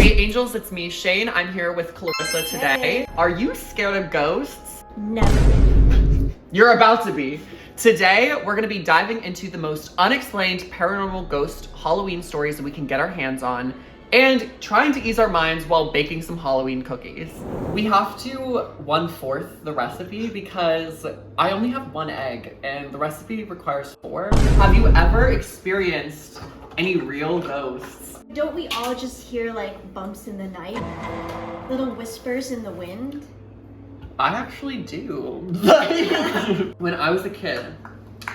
Hey angels, it's me, Shane. I'm here with Clarissa today. Hey. Are you scared of ghosts? Never. You're about to be. Today, we're gonna be diving into the most unexplained paranormal ghost Halloween stories that we can get our hands on and trying to ease our minds while baking some Halloween cookies. We have to 1/4 the recipe because I only have 1 egg and the recipe requires 4. Have you ever experienced any real ghosts? Don't we all just hear like bumps in the night? Little whispers in the wind? I actually do. When I was a kid,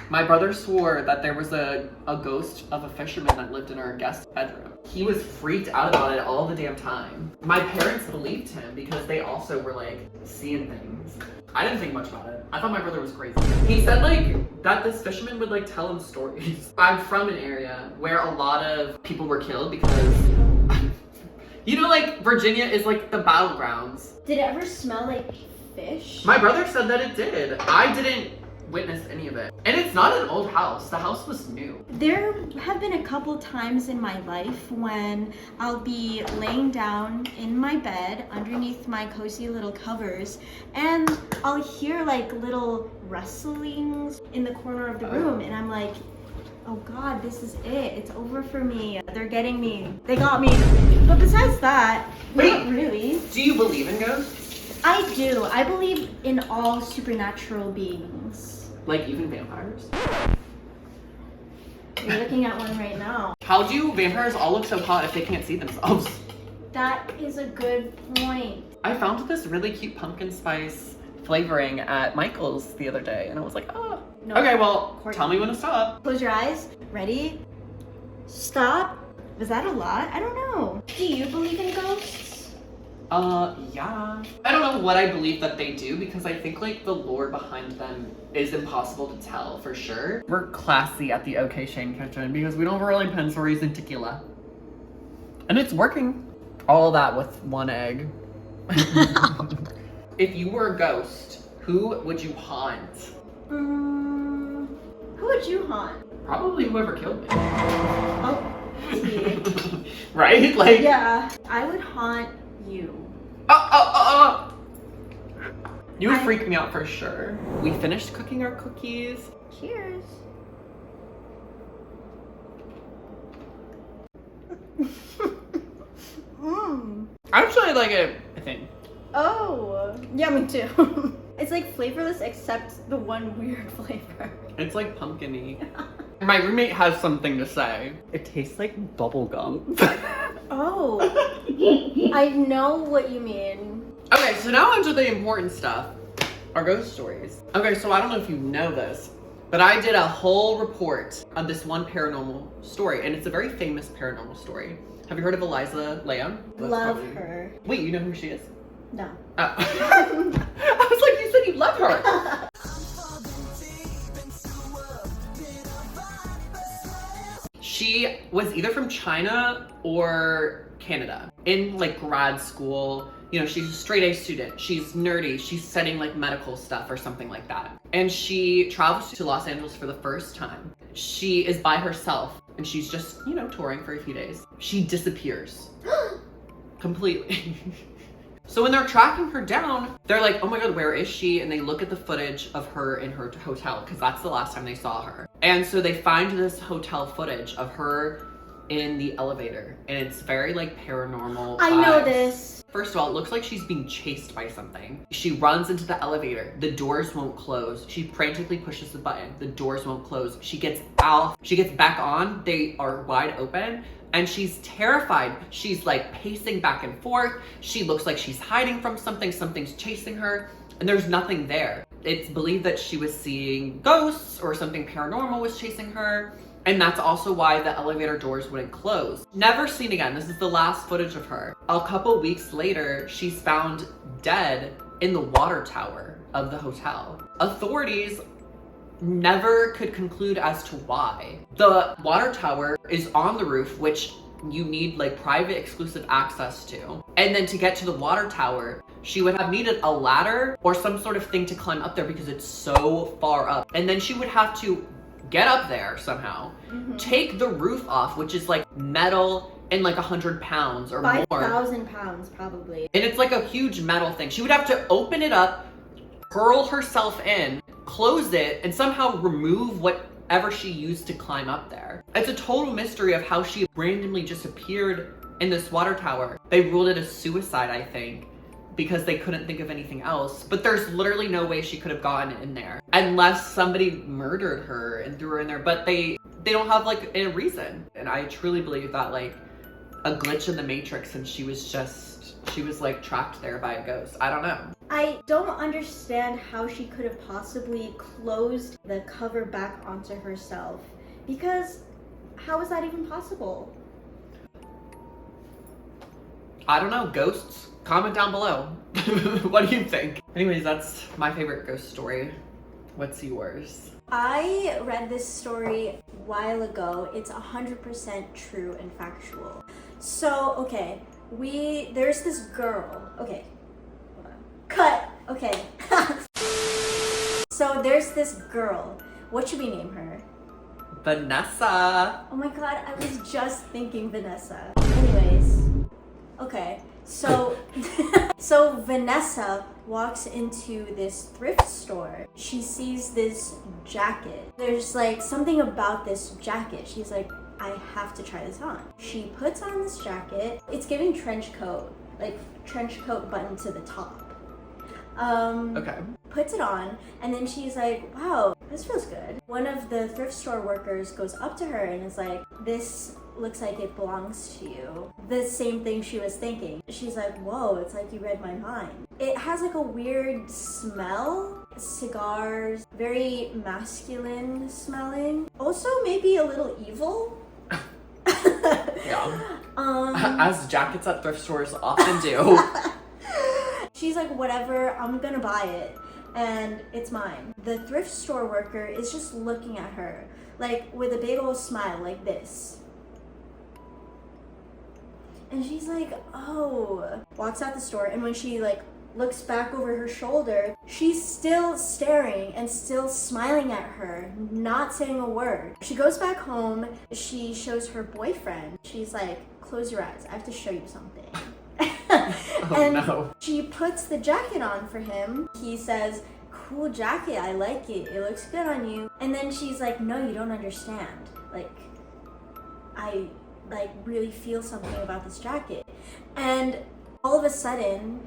my brother swore that there was a ghost of a fisherman that lived in our guest bedroom. He was freaked out about it all the damn time. My parents believed him because they also were like seeing things. I didn't think much about it. I thought my brother was crazy. He said like that this fisherman would like tell him stories. I'm from an area where a lot of people were killed because you know, like Virginia is like the battlegrounds. Did it ever smell like fish? My brother said that it did. I didn't witness any of it. And it's not an old house. The house was new. There have been a couple times in my life when I'll be laying down in my bed underneath my cozy little covers and I'll hear like little rustlings in the corner of the room and I'm like, oh God, this is it. It's over for me. They're getting me. They got me. But besides that, not really. Do you believe in ghosts? I do. I believe in all supernatural beings. Like even vampires? You're looking at one right now. How do vampires all look so hot if they can't see themselves? That is a good point. I found this really cute pumpkin spice flavoring at Michael's the other day and I was like, oh. No. Okay, well, Courtney. tell me when to stop. Close your eyes. Ready? Stop. Was that a lot? I don't know. Do you believe in ghosts? Yeah. I don't know what I believe that they do because I think like the lore behind them is impossible to tell for sure. We're classy at the okshane kitchen because we don't really pen stories in tequila. And it's working. All that with 1 egg. If you were a ghost, who would you haunt? Who would you haunt? Probably whoever killed me. Oh, see. Right? Like Yeah. I would haunt you. You would freak me out for sure. We finished cooking our cookies. Cheers. I actually like it, I think. Oh, yeah, me too. It's like flavorless except the one weird flavor. It's like pumpkin-y. My roommate has something to say. It tastes like bubble gum. Oh, I know what you mean. Okay, so now onto the important stuff. Our ghost stories. Okay, so I don't know if you know this, but I did a whole report on this one paranormal story, and it's a very famous paranormal story. Have you heard of Eliza Lamb? Love her. Wait, you know who she is? No. Oh. I was like, you said you love her. She was either from China or Canada. In like grad school, you know, she's a straight A student. She's nerdy. She's studying like medical stuff or something like that. And she travels to Los Angeles for the first time. She is by herself and she's just, you know, touring for a few days. She disappears. Completely. So when they're tracking her down, they're like, oh my God, where is she? And they look at the footage of her in her hotel because that's the last time they saw her. And so they find this hotel footage of her in the elevator and it's very like paranormal I know vibes. this. First of all, it looks like she's being chased by something. She runs into the elevator. The doors won't close. She frantically pushes the button. The doors won't close. She gets out. She gets back on. They are wide open. And she's terrified. She's like pacing back and forth. She looks like she's hiding from something. Something's chasing her. And there's nothing there. It's believed that she was seeing ghosts or something paranormal was chasing her. And that's also why the elevator doors wouldn't close. Never seen again. This is the last footage of her. A couple weeks later, she's found dead in the water tower of the hotel. Authorities never could conclude as to why. The water tower is on the roof, which you need like private exclusive access to. And then to get to the water tower, she would have needed a ladder or some sort of thing to climb up there because it's so far up. And then she would have to get up there somehow, take the roof off, which is like metal in like 100 pounds or more. 5,000 pounds, probably. And it's like a huge metal thing. She would have to open it up, hurl herself in, close it, and somehow remove whatever she used to climb up there. It's a total mystery of how she randomly just appeared in this water tower. They ruled it a suicide, I think, because they couldn't think of anything else. But there's literally no way she could have gotten in there unless somebody murdered her and threw her in there. But they don't have like a reason. And I truly believe that like a glitch in the Matrix and she was like trapped there by a ghost. I don't know. I don't understand how she could have possibly closed the cover back onto herself, because how is that even possible? I don't know. Ghosts? Comment down below. What do you think? Anyways, that's my favorite ghost story. What's yours? I read this story a while ago. It's 100% true and factual. So, okay, there's this girl. Okay, hold on. Cut! Okay. So there's this girl. What should we name her? Vanessa. Oh my god, I was just thinking Vanessa. Anyways, okay, so so Vanessa walks into this thrift store. She sees this jacket. There's like something about this jacket. She's like, I have to try this on. She puts on this jacket. It's giving trench coat, like trench coat button to the top. Okay. Puts it on, and then she's like, wow, this feels good. One of the thrift store workers goes up to her and is like, this looks like it belongs to you. The same thing she was thinking. She's like, whoa, it's like you read my mind. It has like a weird smell. Cigars, very masculine smelling. Also maybe a little evil. Yeah. As jackets at thrift stores often do. She's like, whatever, I'm gonna buy it. And it's mine. The thrift store worker is just looking at her, like with a big old smile like this. And she's like, oh. Walks out the store, and when she like looks back over her shoulder, she's still staring and still smiling at her, not saying a word. She goes back home, she shows her boyfriend. She's like, close your eyes, I have to show you something. And no. She puts the jacket on for him. He says, cool jacket, I like it, it looks good on you. And then she's like, no, you don't understand. Like, I like really feel something about this jacket. And all of a sudden,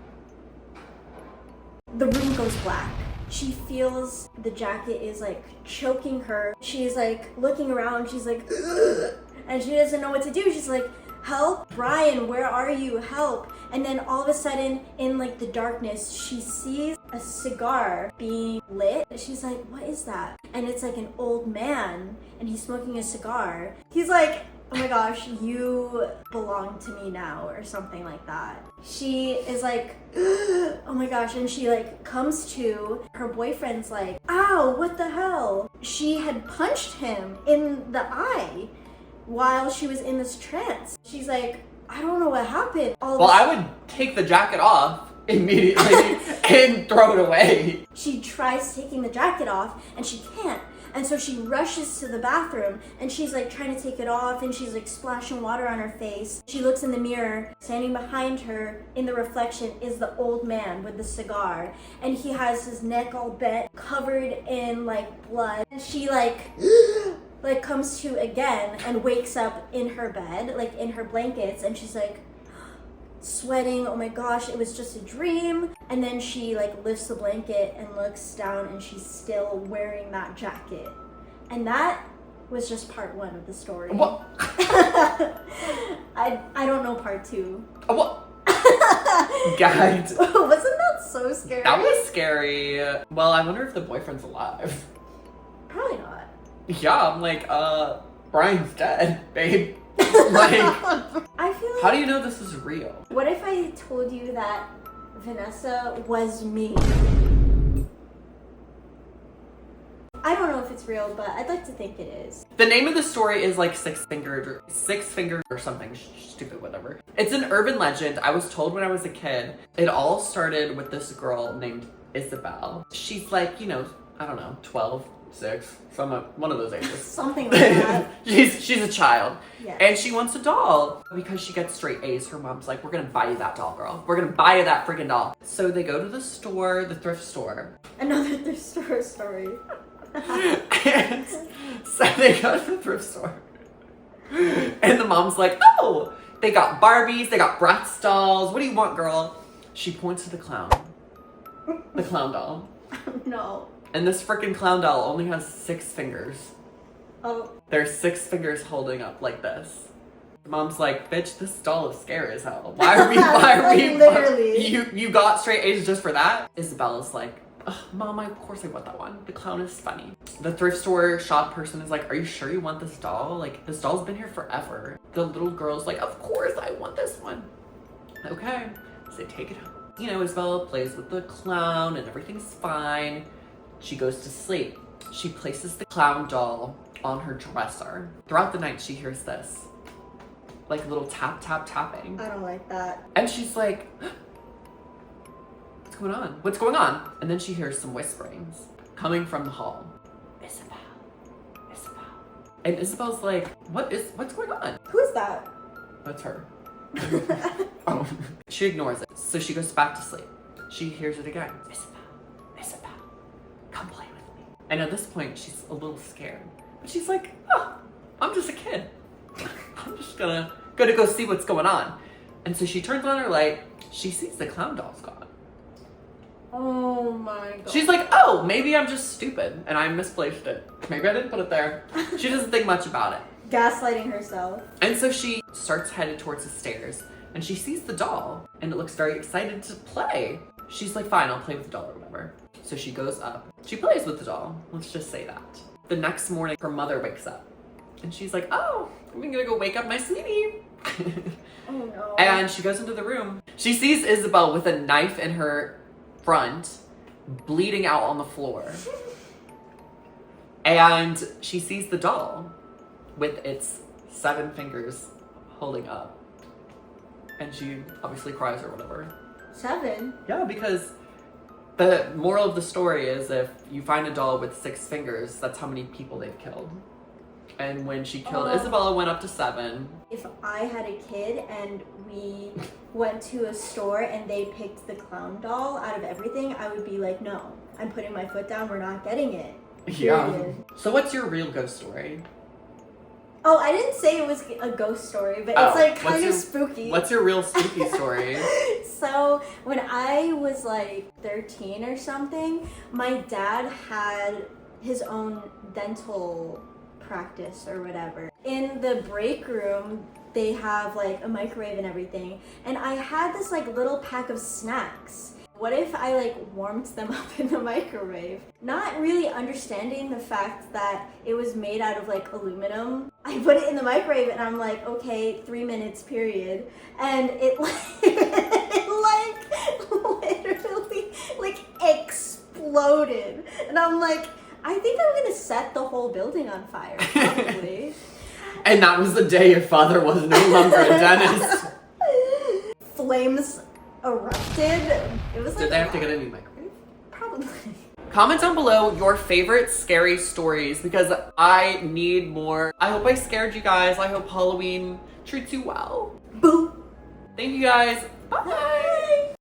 the room goes black. She feels the jacket is like choking her. She's like looking around, she's like, ugh, and she doesn't know what to do. She's like, help, Brian, where are you? Help. And then all of a sudden, in like the darkness, she sees a cigar being lit. She's like, what is that? And it's like an old man, and he's smoking a cigar. He's like, oh my gosh, you belong to me now, or something like that. She is like, oh my gosh, and she like comes to, her boyfriend's like, ow, what the hell? She had punched him in the eye while she was in this trance. She's like, I don't know what happened. I would take the jacket off immediately and throw it away. She tries taking the jacket off and she can't. And so she rushes to the bathroom and she's like trying to take it off, and she's like splashing water on her face. She looks in the mirror. Standing behind her in the reflection is the old man with the cigar, and he has his neck all bent, covered in like blood. And she like comes to again and wakes up in her bed, like in her blankets, and she's like sweating. Oh my gosh, it was just a dream. And then she like lifts the blanket and looks down, and she's still wearing that jacket. And that was just part one of the story. What? I don't know part two. What? Guys. Wasn't that so scary? That was scary. Well, I wonder if the boyfriend's alive. Probably not. Yeah, I'm like, Brian's dead, babe. Like, I feel like, how do you know this is real? what if I told you that Vanessa was me? I don't know if it's real, but I'd like to think it is. The name of the story is like six fingered or something stupid, whatever. It's an urban legend. I was told when I was a kid. It all started with this girl named Isabel. She's like, you know, I don't know, 12 6, one of those ages. Something like that. she's a child. Yeah. And she wants a doll. Because she gets straight A's, her mom's like, we're gonna buy you that doll, girl. We're gonna buy you that freaking doll. So they go to the store, the thrift store. Another thrift store story. And so they go to the thrift store. And the mom's like, oh, they got Barbies, they got Bratz dolls. What do you want, girl? She points to the clown. The clown doll. No. And this freaking clown doll only has 6 fingers. Oh. There's 6 fingers holding up like this. Mom's like, bitch, this doll is scary as hell. Why are we, Literally. You got straight A's just for that? Isabella's like, ugh, Mom, of course I want that one. The clown is funny. The thrift store shop person is like, are you sure you want this doll? Like, this doll's been here forever. The little girl's like, of course I want this one. Okay, so they take it home. You know, Isabella plays with the clown and everything's fine. She goes to sleep. She places the clown doll on her dresser. Throughout the night, she hears this. Like little tap, tap, tapping. I don't like that. And she's like, what's going on? What's going on? And then she hears some whisperings coming from the hall. Isabel. And Isabel's like, what's going on? Who's that? That's her. Oh. She ignores it. So she goes back to sleep. She hears it again. Isabel, come play with me. And at this point, she's a little scared. But she's like, oh, I'm just a kid. I'm just gonna go see what's going on. And so she turns on her light. She sees the clown doll's gone. Oh my god. She's like, oh, maybe I'm just stupid and I misplaced it. Maybe I didn't put it there. She doesn't think much about it. Gaslighting herself. And so she starts headed towards the stairs and she sees the doll and it looks very excited to play. She's like, fine, I'll play with the doll or whatever. So she goes up. She plays with the doll. Let's just say that. The next morning, her mother wakes up and she's like, oh, I'm gonna go wake up my sweetie. Oh no. And she goes into the room. She sees Isabel with a knife in her front, bleeding out on the floor. And she sees the doll with its 7 fingers holding up. And she obviously cries or whatever. 7? Yeah, because the moral of the story is if you find a doll with 6 fingers, that's how many people they've killed. And when she killed Isabella, it went up to 7. If I had a kid and we went to a store and they picked the clown doll out of everything, I would be like, no, I'm putting my foot down, we're not getting it. Yeah. Period. So what's your real ghost story? Oh, I didn't say it was a ghost story, but it's like kind of spooky. What's your real spooky story? So when I was like 13 or something, my dad had his own dental practice or whatever. In the break room, they have like a microwave and everything. And I had this like little pack of snacks. What if I like warmed them up in the microwave? Not really understanding the fact that it was made out of like aluminum. I put it in the microwave and I'm like, okay, 3 minutes period. And it literally like exploded. And I'm like, I think I'm gonna set the whole building on fire, probably. And that was the day your father was no longer a dentist. Flames erupted. It was like, Did they have to get a new microwave? Probably. Comment down below your favorite scary stories because I need more. I hope I scared you guys. I hope Halloween treats you well. Boo. Thank you guys. Bye.